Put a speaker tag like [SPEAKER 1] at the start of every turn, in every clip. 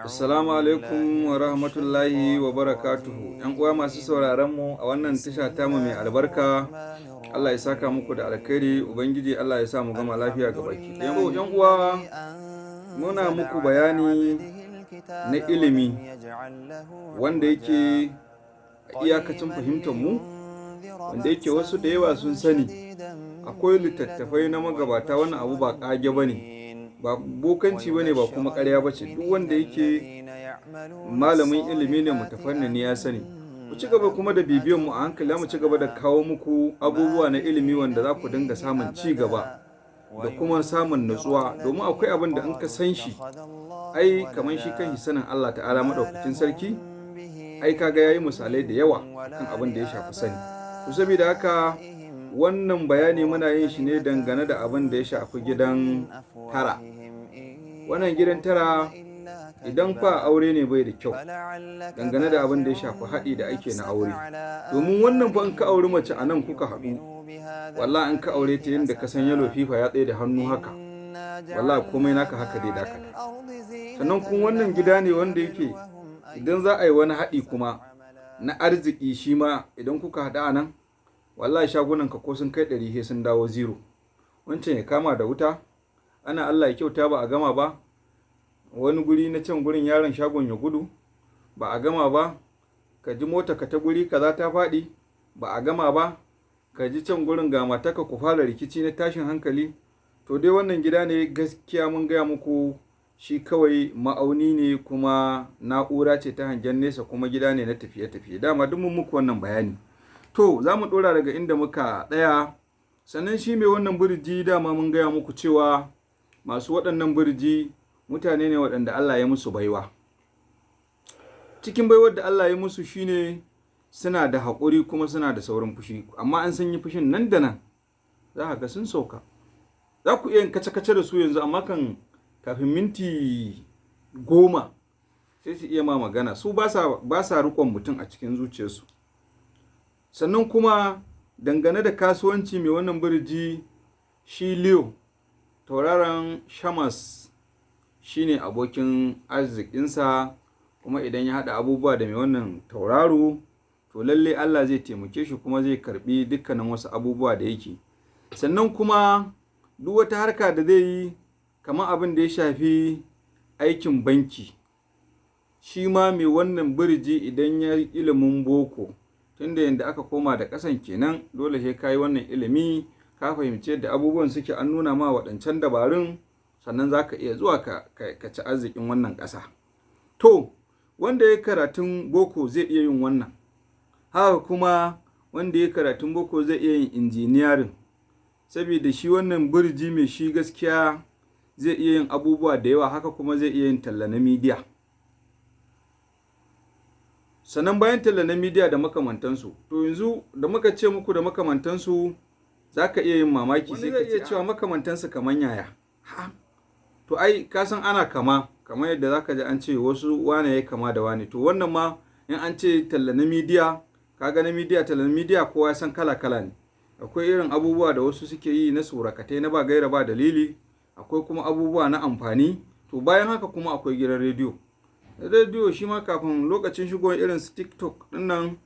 [SPEAKER 1] Assalamu alaikum wa rahmatullahi wa barakatuhu. ‘Yan uwa masu sauraron mu a wannan tasha tamu mai albarka, Allah ya saka muku da alkhairi, Ubangiji Allah ya sa mu gama lafiya ga baki. ‘Yan uwa muna muku bayani na ilimi wanda yake iyakacin fahimtar mu, wanda yake wasu da yawa sun sani. Akwai littattafai na magabata, wannan abu ba ƙage ba ne. Ba bokanci bane ba kuma ƙarya bace. Duk wanda yake malamin ilimi ne mutafannin ya sani. Ku ci gaba kuma da bibiyan mu a hankali, mu ci gaba da kawo muku abubuwa na ilimi wanda za ku dinga samun ci gaba da kuma samun nutsuwa, domin akwai abin da in ka san shi ai kamar shi kan sanin Allah ta'ala madaukakin sarki, ai kaga yayi misalai da yawa kan abin da ya shafi sani. To saboda haka wannan bayani muna yin shi ne dangane da abin da ya shafi gidan tara. Wannan gidan tara idan fa aure ne bai da kyau, dangane da abin da ya shafi haɗi da ake na aure. Domin wannan fa in ka auri mace a nan kuka haɗu, wallahi in ka aure ta yadda ka san yalo fifa ya tsaye da hannu haka, wallahi komai naka haka dai dakata. Sannan kuma wannan gida ne wanda yake idan za a yi wani haɗi kuma na arziki, shi ma idan kuka haɗu a nan, wallahi shagunan ka ko sun kai 100 sai sun dawo zero. Wancan ya kama da wuta, ana Allah ya kyauta ba a gama ba, wani guri na can gurin yaron shagon ya gudu, ba a gama ba, ka ji mota ka ta guri kaza ta faɗi, ba a gama ba, ka ji can gurin ga mataka ku fara rikici na tashin hankali. To dai wannan gida ne gaskiya mun gaya muku, shi kawai ma'auni ne kuma na'ura ce ta hangen nesa, kuma gida ne na tafiye-tafiye. Dama duk mun muku wannan bayani. To za mu ɗora daga inda muka tsaya. Sannan shi mai wannan burji dama mun gaya muku cewa masu waɗannan burji mutane ne waɗanda Allah ya musu baiwa. Cikin baiwar da Allah ya musu shine suna da haƙuri kuma suna da saurin fushi, amma an san yi fushin nan da nan za ka ga sun sauka. Za ku iya yin kace-kace da su yanzu, amma kafin minti 10 sai su iya ma magana. Su ba sa riƙon mutum a cikin zuciyarsu. Sannan kuma dangane da kasuwanci, mai wannan burji shi Leo, tauraron Shamas shine abokin arzikinsa, kuma idan ya haɗa abubuwa da mai wannan tauraro, to lalle Allah zai taimake shi kuma zai karɓi dukkanin wasu abubuwa da yake. Sannan kuma duk wata harka da zai yi, kamar abin da ya shafi aikin banki, shi ma mai wannan burji idan ya yi ilimin boko, tunda yanda aka koma da ƙasan kenan, dole sai ka yi wannan ilimi, ka fahimci yadda abubuwan suke, an nuna ma waɗancan dabarun, sannan za ka iya zuwa ka ci arzikin wannan ƙasa. To wanda ya karatun boko zai iya yin wannan, haka kuma wanda ya karatun boko zai iya yin injiniyarin, saboda shi wannan burji mai shi gaskiya zai iya yin abubuwa da yawa. Haka kuma zai iya yin talla na midiya. Sannan bayan talla na midiya da makamantansu, to yanzu da muka ce muku da makamantansu, za ka iya yin mamaki, sai ka iya cewa makamantansu kamar yaya. To ai ka san ana kamar yadda za ka ji an ce wasu wane ya kama da wane. To wannan ma in an ce talla na midiya, kaga na midiya, talla na midiya kowa ya san kala-kala ne. Akwai irin abubuwa da wasu suke yi na surakatai na ba gaira ba dalili, akwai kuma abubuwa na amfani. To bayan haka kuma akwai gidan rediyo. Rediyo shi ma kafin lokacin shigowar irin su TikTok dinnan,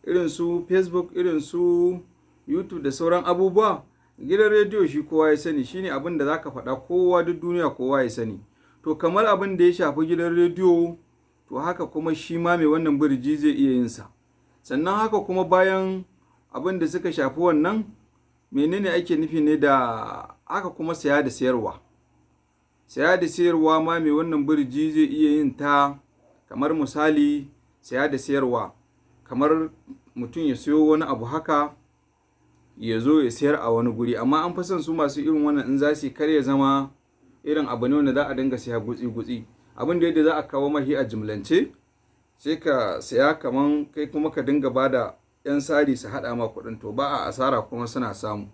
[SPEAKER 1] irin su Facebook, irin su YouTube da sauran abubuwa, gidan rediyo shi kowa ya sani, shine abin da zaka faɗa kowa duk duniya kowa ya sani. To kamar abin da ya shafi gidan rediyo, to haka kuma shi ma mai wannan burji zai iya yin sa. Sannan haka kuma bayan abin da suka shafi wannan, menene ake nufi ne da haka kuma saya da sayarwa. Saya da sayarwa ma mai wannan burji zai iya yin ta. Kamar misali, saya da sayarwa, kamar mutum ya siyo wani abu haka ya zo ya sayar a wani guri, amma an fi son su masu irin wannan in za su kar ya zama irin abu ne wanda za a dinga saya gutsi-gutsi. Abin da yadda za a kawo mahi a jimlance, sai ka saya kaman kai kuma ka dinga bada 'yan sari su haɗa ma kuɗin, to ba a asara kuma suna samu.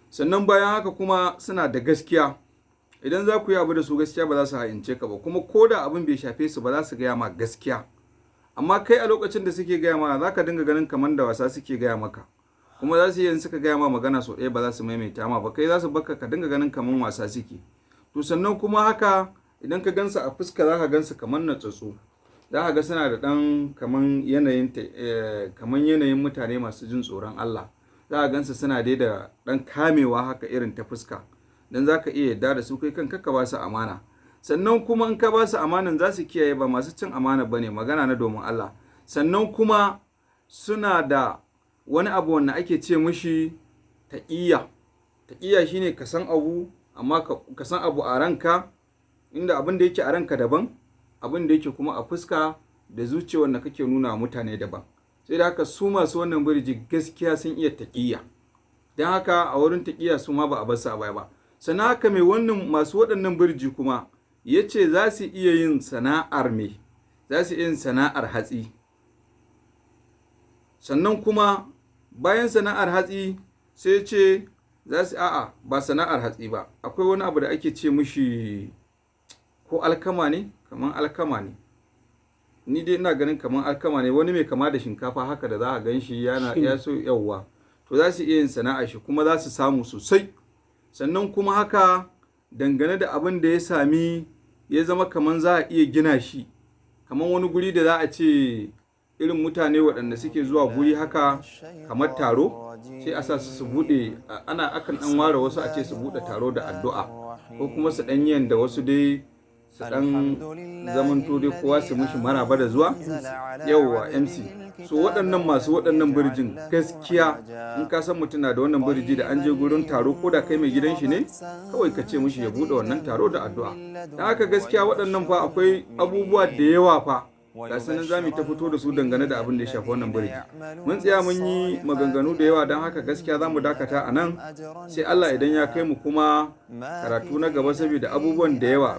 [SPEAKER 1] Sannan bayan haka kuma suna da gaskiya. Idan za ku yi abu da su gaskiya, ba za su ha'ince ka ba, kuma ko da abin bai shafe su ba za su gaya ma gaskiya. Amma kai a lokacin da suke gaya ma, za ka dinga ganin kamar da wasa suke gaya maka, kuma za su yi suka gaya ma magana sau ɗaya ba za su maimaita ma ba, kai za su baka ka dinga ganin kamar wasa suke. To sannan kuma haka idan ka gansu a fuska za ka gansu kamar natsatsu, za ka ga suna da ɗan kamar yanayin mutane masu jin tsoron Allah, za ka gansu suna dai da ɗan kamewa haka irin ta fuska, don za ka iya yarda da su kai kanka ka ba su amana. Sannan kuma in ka ba su amanan za su kiyaye, ba masu cin amana ba ne, magana na domin Allah. Sannan kuma suna da wani abu wanda ake ce mushi taƙiyya. Taƙiyya shine ka san abu, amma ka san abu a ranka, inda abin da yake a ranka daban, abin da yake kuma a fuska da zuciyar da kake nuna mutane daban. Sai da haka su masu wannan birji gaskiya sun iya taƙiyya, don haka a wurin taƙiyya su ma ba a basu a baya ba. Sannan haka mai wannan masu waɗannan birji kuma ya ce za su iya yin sana'ar za su iya yin sana'ar hatsi. Sannan kuma bayan sana'ar hatsi sai ce za su ba sana'ar hatsi ba, akwai wani abu da ake ce mushi ko alkama ne, kamar alkama ne, ni dai ina ganin kamar alkama ne, wani mai kama da shinkafa haka da za a gan shi ya so yawwa, to za su iya yin sana'ar shi kuma za su samu sosai. Sannan kuma haka dangane da abin da ya sami ya zama kamar za a iya gina shi, kamar wani guri da za a ce irin mutane waɗanda suke zuwa guri haka kamar taro, sai a sa su buɗe, akan ɗan ware wasu a ce su buɗe taro da addu'a, ko kuma su ɗan yin da wasu dai su ɗan zamanto dai kowa su mishi maraba da zuwa, yawwa MC. So waɗannan masu waɗannan birjin gaskiya in ka san mutum na da wannan birji da an je gurin taro, ko da kai mai gidan shi ne, kawai ka ce mishi ya buɗe wannan taro da addu'a. Don haka gaskiya waɗannan fa akwai abubuwa da yawa fa ga sanan za mu ta fito da su dangane da abin da ya shafi wannan birji. Mun tsaya mun yi maganganu da yawa, don haka gaskiya za mu dakata a nan, sai Allah idan ya kai mu kuma karatu na gaba, saboda abubuwan da yawa.